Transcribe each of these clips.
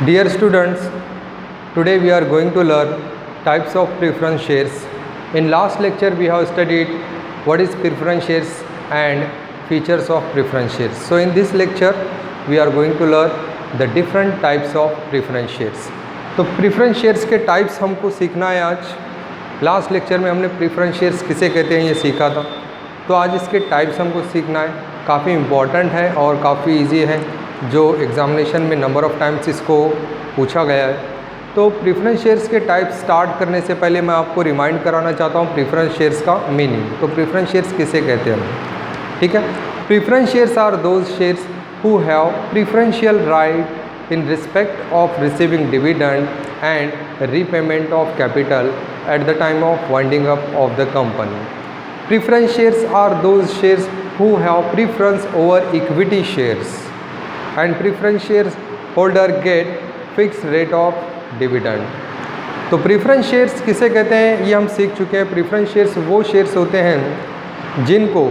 Dear students, today we are going to learn types of preference shares. In last lecture we have studied what is preference shares and features of preference shares. So in this lecture we are going to learn the different types of preference shares. तो preference shares के types हमको सीखना है आज. Last lecture में हमने preference shares किसे कहते हैं ये सीखा था, तो आज इसके टाइप्स हमको सीखना है. काफ़ी इम्पॉर्टेंट है और काफ़ी इजी है, जो एग्ज़ामिनेशन में नंबर ऑफ़ टाइम्स इसको पूछा गया है. तो प्रीफरेंस शेयर्स के टाइप स्टार्ट करने से पहले मैं आपको रिमाइंड कराना चाहता हूँ प्रीफरेंस शेयर्स का मीनिंग. तो प्रीफरेंस शेयर्स किसे कहते हैं, ठीक है. Preference shares are those shares who have preferential right in respect of receiving dividend and repayment of capital at the time of winding up of the company. Preference shares are those shares who have preference over equity shares, and preference shares holder get fixed rate of dividend. तो preference shares किसे कहते हैं ये हम सीख चुके हैं. Preference shares वो शेयर्स होते हैं जिनको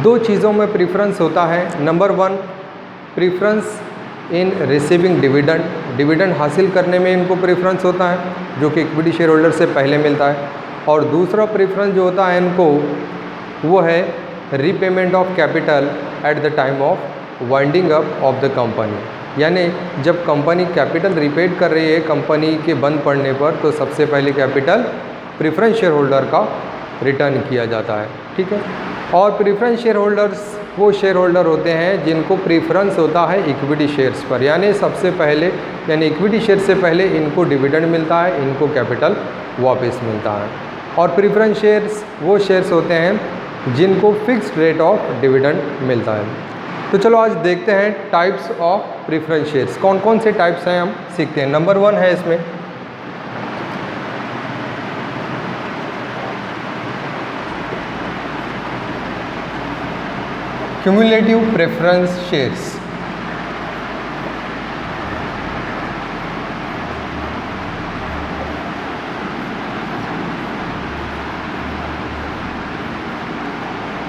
दो चीज़ों में प्रीफरेंस होता है. नंबर वन, प्रीफरेंस इन रिसीविंग डिविडेंड, डिविडेंड हासिल करने में इनको प्रेफरेंस होता है जो कि इक्विटी शेयर होल्डर से पहले मिलता है. और दूसरा प्रेफरेंस जो होता है इनको वो है repayment of capital at the time of winding up of the company. यानी जब कंपनी कैपिटल रीपेड कर रही है कंपनी के बंद पड़ने पर, तो सबसे पहले कैपिटल प्रेफरेंस शेयर होल्डर का रिटर्न किया जाता है, ठीक है. और प्रेफरेंस शेयर होल्डर्स वो शेयर होल्डर होते हैं जिनको प्रीफरेंस होता है इक्विटी शेयर्स पर, यानी सबसे पहले यानी इक्विटी शेयर से पहले इनको डिविडेंड मिलता है, इनको कैपिटल वापस मिलता है. और प्रीफरेंस शेयर्स वो शेयर्स होते हैं जिनको फिक्स्ड रेट ऑफ डिविडेंड मिलता है. तो चलो आज देखते हैं टाइप्स ऑफ प्रीफरेंस शेयर्स. कौन कौन से टाइप्स हैं हम सीखते हैं. नंबर वन है इसमें क्यूमुलेटिव प्रेफरेंस शेयर्स.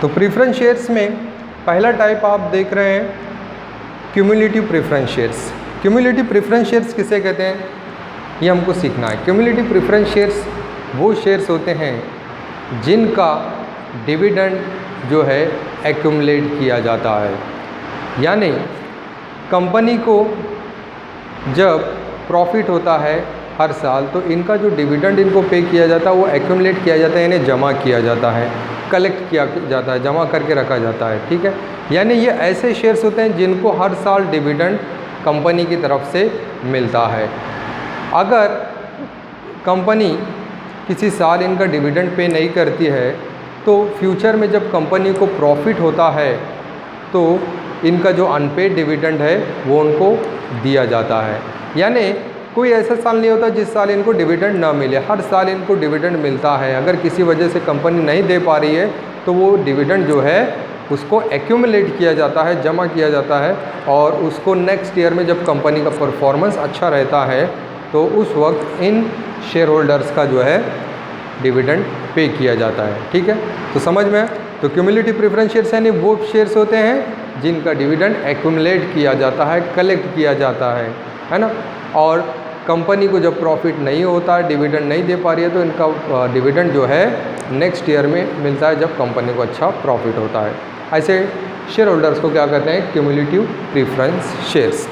तो प्रीफरेंस शेयर्स में पहला टाइप आप देख रहे हैं cumulative preference shares. Cumulative preference shares किसे कहते हैं ये हमको सीखना है. क्यूमुलेटिव प्रेफरेंस शेयर्स वो शेयर्स होते हैं जिनका डिविडेंड जो है एक्यूमुलेट किया जाता है. यानी कंपनी को जब प्रॉफिट होता है हर साल, तो इनका जो डिविडेंड इनको पे किया जाता है वो एक्यूमुलेट किया जाता है, यानी जमा किया जाता है, कलेक्ट किया जाता है, जमा करके रखा जाता है, ठीक है. यानी ये ऐसे शेयर्स होते हैं जिनको हर साल डिविडेंड कंपनी की तरफ से मिलता है. अगर कंपनी किसी साल इनका डिविडेंड पे नहीं करती है, तो फ्यूचर में जब कंपनी को प्रॉफिट होता है तो इनका जो अनपेड डिविडेंड है वो उनको दिया जाता है. यानी कोई ऐसा साल नहीं होता जिस साल इनको डिविडेंड ना मिले, हर साल इनको डिविडेंड मिलता है. अगर किसी वजह से कंपनी नहीं दे पा रही है तो वो डिविडेंड जो है उसको एक्यूमुलेट किया जाता है, जमा किया जाता है, और उसको नेक्स्ट ईयर में जब कंपनी का परफॉर्मेंस अच्छा रहता है तो उस वक्त इन शेयर होल्डर्स का जो है डिविडेंड पे किया जाता है, ठीक है. तो समझ में. तो क्यूमुलेटिव प्रेफरेंस शेयर्स यानी वो शेयर्स होते हैं जिनका डिविडेंड एक्यूमुलेट किया जाता है, कलेक्ट किया जाता है ना. और कंपनी को जब प्रॉफिट नहीं होता, डिविडेंड नहीं दे पा रही है, तो इनका डिविडेंड जो है नेक्स्ट ईयर में मिलता है जब कंपनी को अच्छा प्रॉफिट होता है. ऐसे शेयर होल्डर्स को क्या कहते हैं, cumulative preference shares.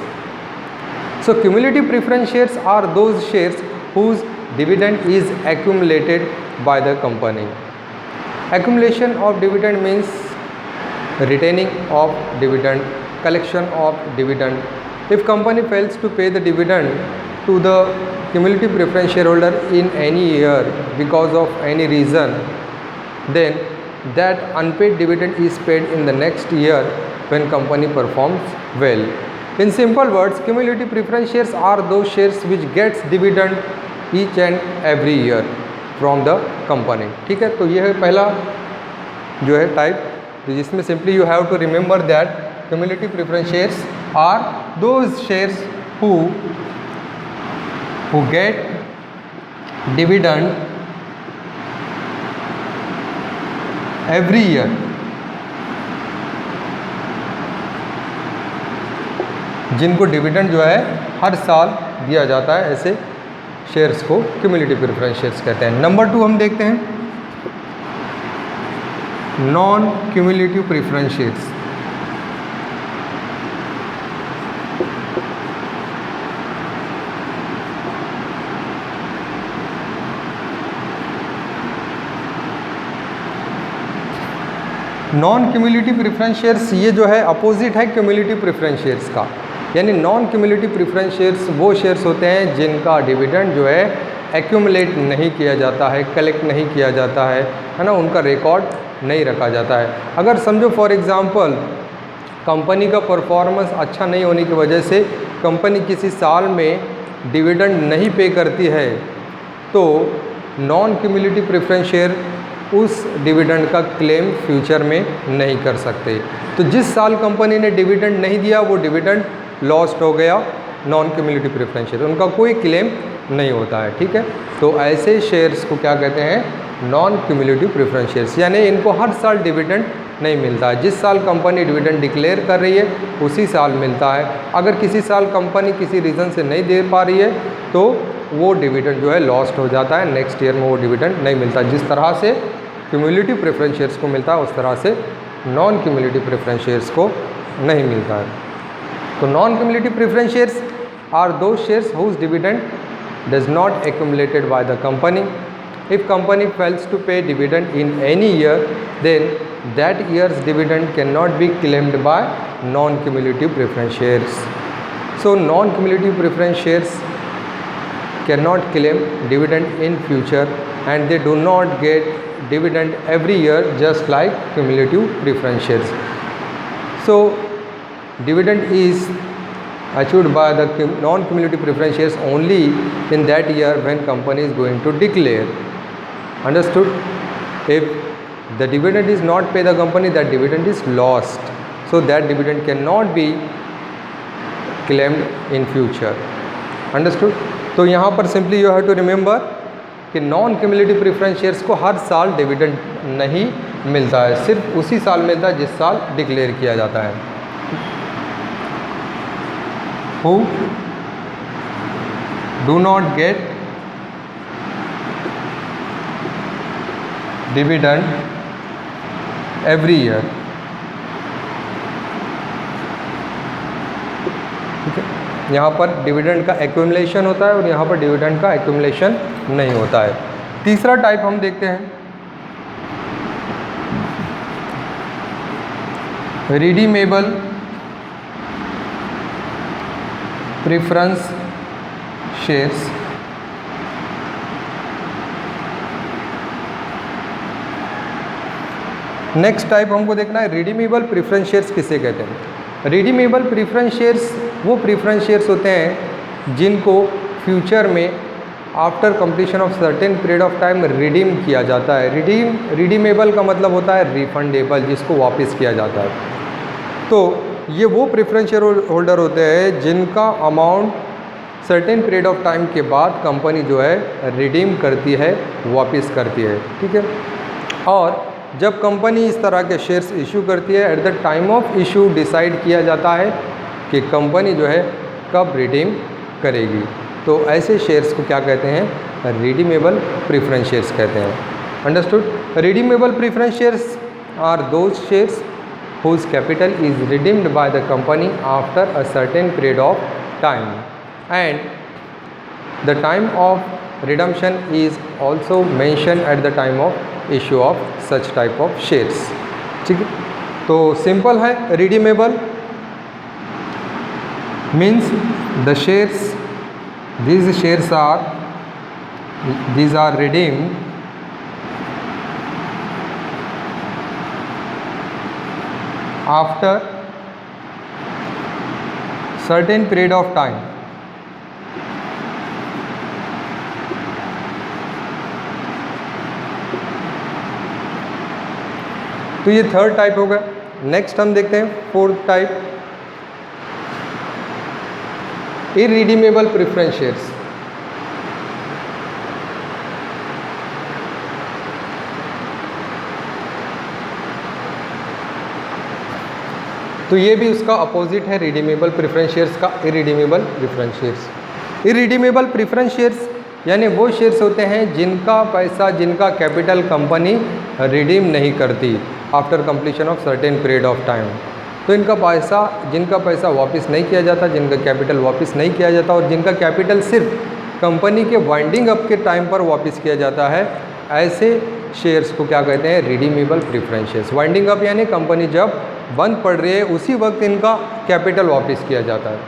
So cumulative preference shares are those shares whose dividend is accumulated by the company. Accumulation of dividend means retaining of dividend, collection of dividend. If company fails to pay the dividend to the cumulative preference shareholder in any year because of any reason, then that unpaid dividend is paid in the next year when company performs well. In simple words, cumulative preference shares are those shares which gets dividend each and every year from the company, ठीक है. तो ये है पहला जो है type, जिसमें simply you have to remember that cumulative preference shares are those shares who get dividend every year जिनको डिविडेंड जो है हर साल दिया जाता है, ऐसे शेयर्स को क्यूमुलेटिव प्रेफरेंस शेयर्स कहते हैं। नंबर 2 हम देखते हैं non cumulative preference shares. Non cumulative preference shares ये जो है अपोजिट है क्यूमुलेटिव प्रेफरेंस शेयर्स का। यानी नॉन क्यूमुलेटिव प्रेफरेंस शेयर्स वो शेयर्स होते हैं जिनका डिविडेंड जो है एक्यूमुलेट नहीं किया जाता है, कलेक्ट नहीं किया जाता है ना, उनका रिकॉर्ड नहीं रखा जाता है। अगर समझो फॉर एग्जांपल कंपनी का परफॉर्मेंस अच्छा नहीं होने की वजह से कंपनी किसी साल में डिविडेंड नहीं पे करती है, तो नॉन क्यूमुलेटिव प्रेफरेंस शेयर उस डिविडेंड का क्लेम फ्यूचर में नहीं कर सकते। तो जिस साल कंपनी ने डिविडेंड नहीं दिया वो डिविडेंड लॉस्ट हो गया, नॉन क्यूमुलेटिव प्रेफरेंस शेयर, उनका कोई क्लेम नहीं होता है। ठीक है, तो ऐसे शेयर्स को क्या कहते हैं, नॉन क्यूमुलेटिव प्रेफरेंस शेयर्स। यानी इनको हर साल डिविडेंड नहीं मिलता है, जिस साल कंपनी डिविडेंड डिक्लेयर कर रही है उसी साल मिलता है। अगर किसी साल कंपनी किसी रीज़न से नहीं दे पा रही है तो वो डिविडेंड जो है लॉस्ट हो जाता है, नेक्स्ट ईयर में वो डिविडेंड नहीं मिलता। जिस तरह से क्यूमुलेटिव प्रेफरेंस शेयर्स को मिलता है उस तरह से नॉन क्यूमुलेटिव प्रेफरेंस शेयर्स को नहीं मिलता है। तो non cumulative preference shares are those shares whose dividend does not accumulated by the company. If company fails to pay dividend in any year, then that year's dividend cannot be claimed by non-cumulative preference shares. So non-cumulative preference shares cannot claim dividend in future and they do not get dividend every year just like cumulative preference shares. So dividend is achieved by the non-cumulative preference shares only in that year when company is going to declare. Understood? If the dividend is not paid the company, that dividend is lost. So that dividend cannot be claimed in future. Understood? तो यहाँ पर simply you have to remember कि non cumulative preference shares को हर साल dividend नहीं मिलता है, सिर्फ उसी साल मिलता है जिस साल डिक्लेयर किया जाता है। Who do not get dividend every year. ठीक है, यहाँ पर डिविडेंड का एक्यूमुलेशन होता है और यहाँ पर डिविडेंड का एक्यूमुलेशन नहीं होता है। तीसरा टाइप हम देखते हैं redeemable preference shares. Next type हमको देखना है रिडीमेबल प्रेफरेंस शेयर्स किसे कहते हैं। रिडीमेबल प्रेफरेंस शेयर्स वो प्रेफरेंस शेयर्स होते हैं जिनको फ्यूचर में after completion of certain period of time redeem किया जाता है। रिडीमेबल का मतलब होता है रिफंडेबल, जिसको वापस किया जाता है। तो ये वो प्रेफरेंस शेयर होल्डर होते हैं जिनका amount certain period of time के बाद कंपनी जो है रिडीम करती है, वापस करती है। ठीक है, और जब कंपनी इस तरह के शेयर्स इशू करती है, at the time of issue decide किया जाता है कि कंपनी जो है कब रिडीम करेगी। तो ऐसे शेयर्स को क्या कहते हैं, रिडीमेबल प्रेफरेंस शेयर्स कहते हैं। Understood? Redeemable preference shares are those shares whose capital is redeemed by the company after a certain period of time, and the time of redemption is also mentioned at the time of issue of such type of shares. ठीक है, तो simple है, redeemable means the shares, these are redeemed after certain period of time. तो ये third type होगा। Next हम देखते हैं fourth type, irredeemable preference shares. तो ये भी उसका अपोजिट है रिडीमेबल प्रेफरेंस शेयर्स का, irredeemable preference shares. Irredeemable preference shares यानी वो शेयर्स होते हैं जिनका पैसा, जिनका कैपिटल कंपनी रिडीम नहीं करती after completion of certain period of time. तो जिनका पैसा वापस नहीं किया जाता, जिनका कैपिटल वापस नहीं किया जाता और जिनका कैपिटल सिर्फ कंपनी के वाइंडिंग अप के टाइम पर वापस किया जाता है, ऐसे शेयर्स को क्या कहते हैं? Redeemable preference shares. Winding up यानी कंपनी जब बंद पड़ रही है उसी वक्त इनका कैपिटल वापस किया जाता है,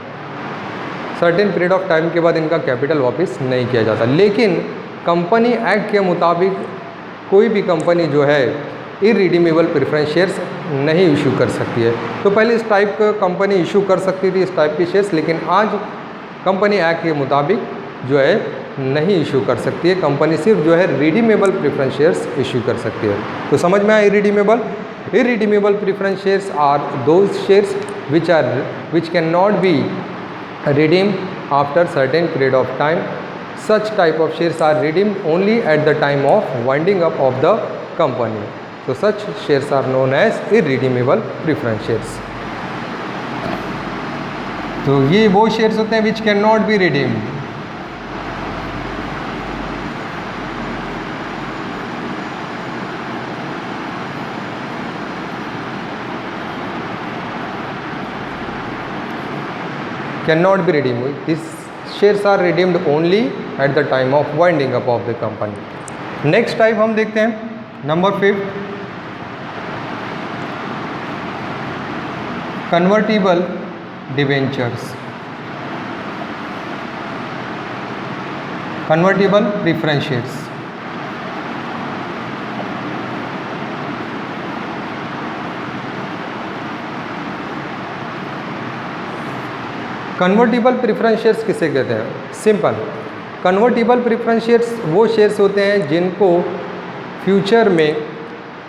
सर्टेन पीरियड ऑफ टाइम के बाद इनका कैपिटल वापस नहीं किया जाता। लेकिन कंपनी एक्ट के मुताबिक कोई भी कंपनी जो है इरिडीमेबल प्रेफरेंस शेयर्स नहीं इशू कर सकती है। तो पहले इस टाइप का कंपनी इशू कर सकती थी इस टाइप के शेयर्स, लेकिन आज कंपनी एक्ट के मुताबिक जो है नहीं इशू कर सकती है। कंपनी सिर्फ जो है रिडीमेबल प्रेफरेंस शेयर्स इशू कर सकती है। तो समझ में आया irredeemable preference shares are those shares which can not be redeemed after certain period of time. Such type of shares are redeemed only at the time of winding up of the company. So such shares are known as irredeemable preference shares. तो ये वो shares होते हैं which cannot be redeemed. Cannot be redeemed. These shares are redeemed only at the time of winding up of the company. Next type हम देखते हैं number 5, convertible debentures, convertible preference shares. Convertible preference shares किसे कहते हैं? Simple, convertible preference shares वो shares होते हैं जिनको फ्यूचर में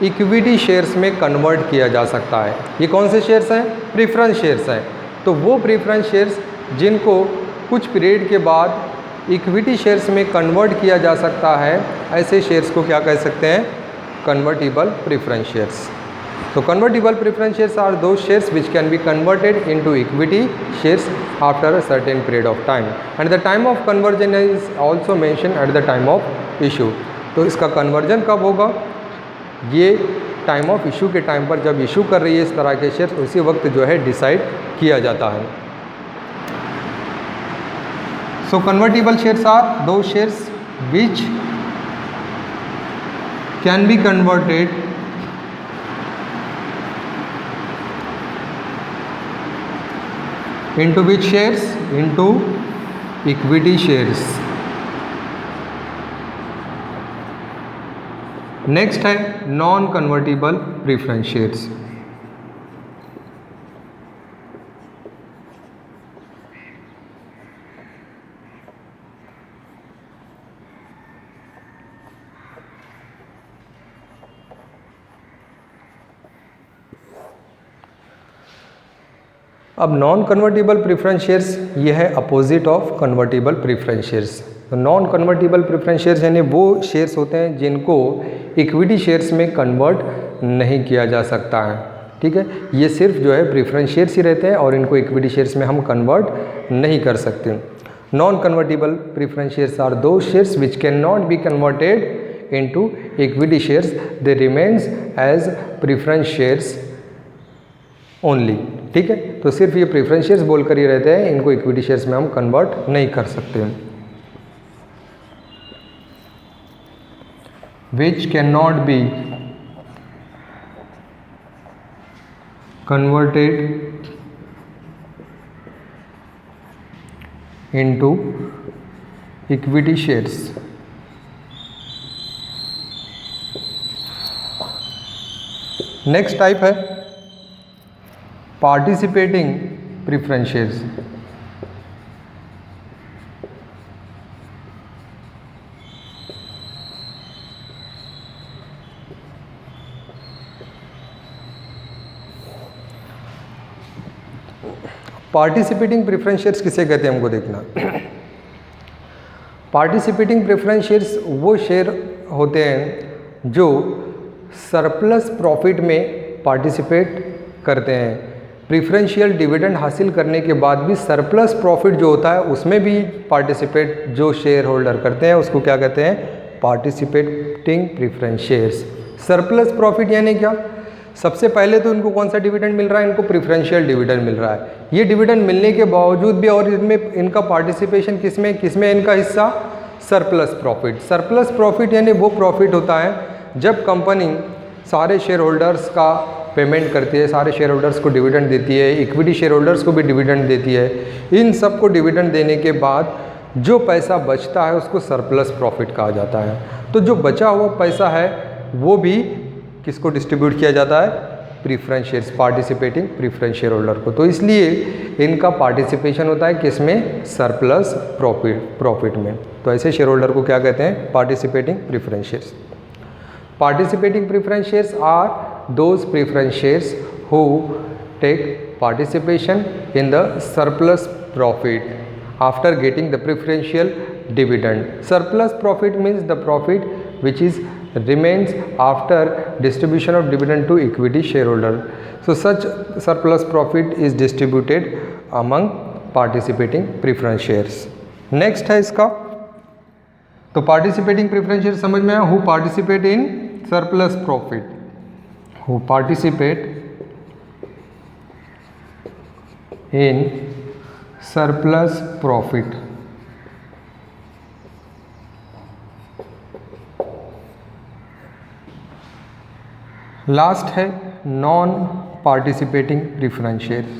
इक्विटी शेयर्स में कन्वर्ट किया जा सकता है। ये कौन से शेयर्स हैं? प्रेफरेंस शेयर्स हैं। तो वो प्रेफरेंस शेयर्स जिनको कुछ पीरियड के बाद इक्विटी शेयर्स में कन्वर्ट किया जा सकता है, ऐसे शेयर्स को क्या कह सकते हैं? Convertible preference shares. So convertible preference shares are those shares which can be converted into equity shares after a certain period of time, and the time of conversion is also mentioned at the time of issue. तो इसका conversion कब होगा? ये time of issue के time पर जब issue कर रही है इस तरह के शेयर्स, उसी वक्त जो है डिसाइड किया जाता है। So convertible shares are those shares which can be converted into which shares? Into equity shares. Next है नॉन कन्वर्टिबल प्रेफरेंस शेयर्स। अब नॉन कन्वर्टिबल प्रेफरेंस शेयर्स ये है opposite of convertible preference shares. तो non convertible preference shares यानी वो shares होते हैं जिनको इक्विटी शेयर्स में कन्वर्ट नहीं किया जा सकता है। ठीक है, ये सिर्फ जो है प्रेफरेंस शेयर्स ही रहते हैं और इनको इक्विटी शेयर्स में हम कन्वर्ट नहीं कर सकते। Non convertible preference shares are those shares which can not be converted into equity shares, they remains as preference shares only. ठीक है, तो सिर्फ ये प्रेफरेंस शेयर्स बोलकर ही रहते हैं, इनको इक्विटी शेयर्स में हम कन्वर्ट नहीं कर सकते। Which can not be converted into equity shares. Next type है participating preference shares. Participating preference shares किसे कहते हैं हमको देखना। पार्टिसिपेटिंग प्रेफरेंस शेयर्स वो शेयर होते हैं जो सरप्लस प्रॉफिट में पार्टिसिपेट करते हैं। प्रीफरेंशियल डिविडेंड हासिल करने के बाद भी सरप्लस प्रॉफिट जो होता है उसमें भी पार्टिसिपेट जो शेयर होल्डर करते हैं उसको क्या कहते हैं, participating preference shares. Surplus profit यानी क्या, सबसे पहले तो इनको कौन सा डिविडेंड मिल रहा है, इनको प्रीफरेंशियल डिविडेंड मिल रहा है। ये डिविडेंड मिलने के बावजूद भी और इसमें इनका पार्टिसिपेशन किसमें इनका हिस्सा, सरप्लस प्रॉफिट। सरप्लस प्रॉफिट यानी वो प्रॉफिट होता है जब कंपनी सारे शेयर होल्डर्स का पेमेंट करती है, सारे शेयर होल्डर्स को डिविडेंड देती है, इक्विटी शेयर होल्डर्स को भी डिविडेंड देती है। इन सब को डिविडेंड देने के बाद जो पैसा बचता है उसको सरप्लस प्रॉफिट कहा जाता है। तो जो बचा हुआ पैसा है वो भी किसको डिस्ट्रीब्यूट किया जाता है, preference shares, participating preference share holder को। तो इसलिए इनका पार्टिसिपेशन होता है किसमें, सरप्लस प्रॉफिट में। तो ऐसे शेयर होल्डर को क्या कहते हैं, participating preference shares. Participating preference shares are those preference shares who take participation in the surplus profit after getting the preferential dividend. Surplus profit means the profit which is remains after distribution of dividend to equity shareholder. So such surplus profit is distributed among participating preference shares. Next है इसका, तो participating preference share समझ में आया, who participate in surplus profit, who participate in surplus profit. Last है non participating preference share.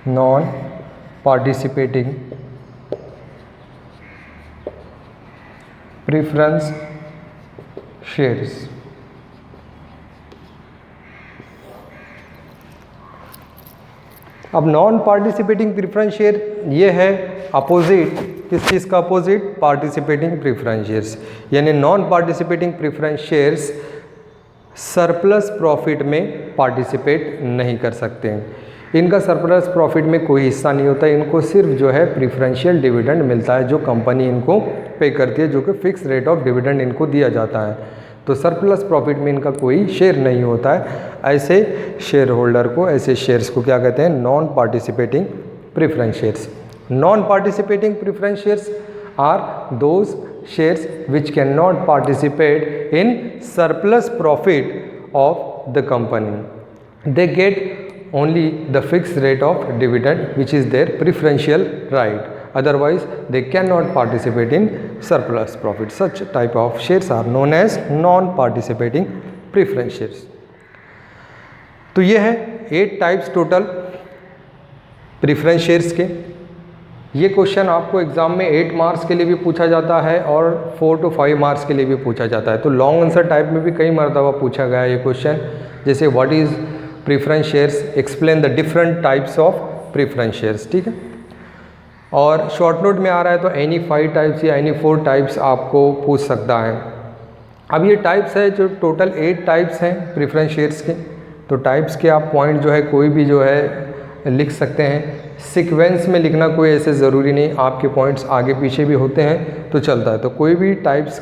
Non participating preference shares. अब non participating preference share ये है अपोजिट, किस चीज़ का अपोजिट, पार्टिसिपेटिंग प्रीफरेंस शेयर्स। यानी non participating preference shares surplus profit में participate नहीं कर सकते हैं। इनका सरप्लस प्रॉफिट में कोई हिस्सा नहीं होता, इनको सिर्फ जो है प्रीफरेंशियल डिविडेंड मिलता है जो कंपनी इनको पे करती है, जो कि फिक्स रेट ऑफ डिविडेंड इनको दिया जाता है। तो सरप्लस प्रॉफिट में इनका कोई शेयर नहीं होता है। ऐसे शेयर होल्डर को, ऐसे शेयर्स को क्या कहते हैं, non participating preference shares. Non participating preference shares are those shares which can not participate in surplus profit of the company. They get only the fixed rate of dividend which is their preferential right, otherwise they cannot participate in surplus profit. Such type of shares are known as non participating preference shares. तो ये है 8 types total preference shares के। ये question आपको exam में 8 marks के लिए भी पूछा जाता है और 4 to 5 मार्क्स के लिए भी पूछा जाता है। तो लॉन्ग आंसर टाइप में भी कई मरतबा पूछा गया है ये क्वेश्चन, जैसे what is preference shares, explain the different types of preference shares, ठीक है। और शॉर्ट नोट में आ रहा है तो एनी 5 टाइप्स या एनी 4 टाइप्स आपको पूछ सकता है। अब ये टाइप्स है जो टोटल 8 टाइप्स हैं प्रीफरेंस शेयर्स के। तो टाइप्स के आप पॉइंट जो है कोई भी जो है लिख सकते हैं, सीक्वेंस में लिखना कोई ऐसे ज़रूरी नहीं, आपके पॉइंट्स आगे पीछे भी होते हैं तो चलता है। तो कोई भी टाइप्स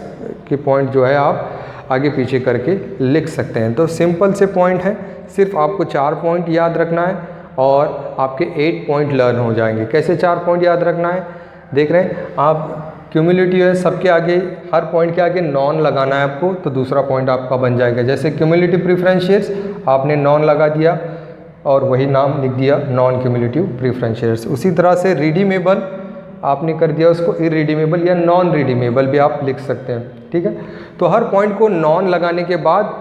के पॉइंट जो है आप आगे पीछे करके लिख सकते हैं। तो सिंपल से पॉइंट है, सिर्फ आपको 4 पॉइंट याद रखना है और आपके 8 पॉइंट लर्न हो जाएंगे। कैसे 4 पॉइंट याद रखना है, देख रहे हैं आप, क्यूमुलेटिव है, सबके आगे, हर पॉइंट के आगे नॉन लगाना है आपको, तो दूसरा पॉइंट आपका बन जाएगा। जैसे क्यूमुलेटिव प्रीफरेंस शेयर्स, आपने नॉन लगा दिया और वही नाम लिख दिया नॉन क्यूमुलेटिव प्रीफरेंस शेयर्स। उसी तरह से रिडीमेबल आपने कर दिया उसको इरिडीमेबल या नॉन रिडीमेबल भी आप लिख सकते हैं, ठीक है। तो हर पॉइंट को नॉन लगाने के बाद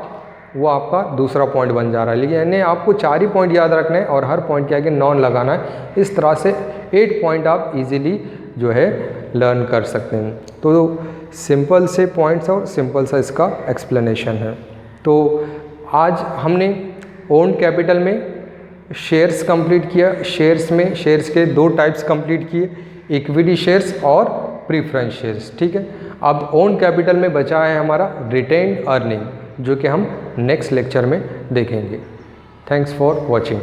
वो आपका दूसरा पॉइंट बन जा रहा है, लेकिन यानी आपको 4 ही पॉइंट याद रखना है और हर पॉइंट के आगे नॉन लगाना है। इस तरह से 8 पॉइंट आप इजीली जो है लर्न कर सकते हैं। तो सिंपल से पॉइंट्स और सिंपल सा इसका एक्सप्लेनेशन है। तो आज हमने ओन कैपिटल में शेयर्स कंप्लीट किया, शेयर्स में शेयर्स के 2 टाइप्स कंप्लीट किए, इक्विटी शेयर्स और प्रीफरेंस शेयर्स, ठीक है। अब ओन कैपिटल में बचा है हमारा रिटेन्ड अर्निंग, जो कि हम नेक्स्ट लेक्चर में देखेंगे। Thanks for watching.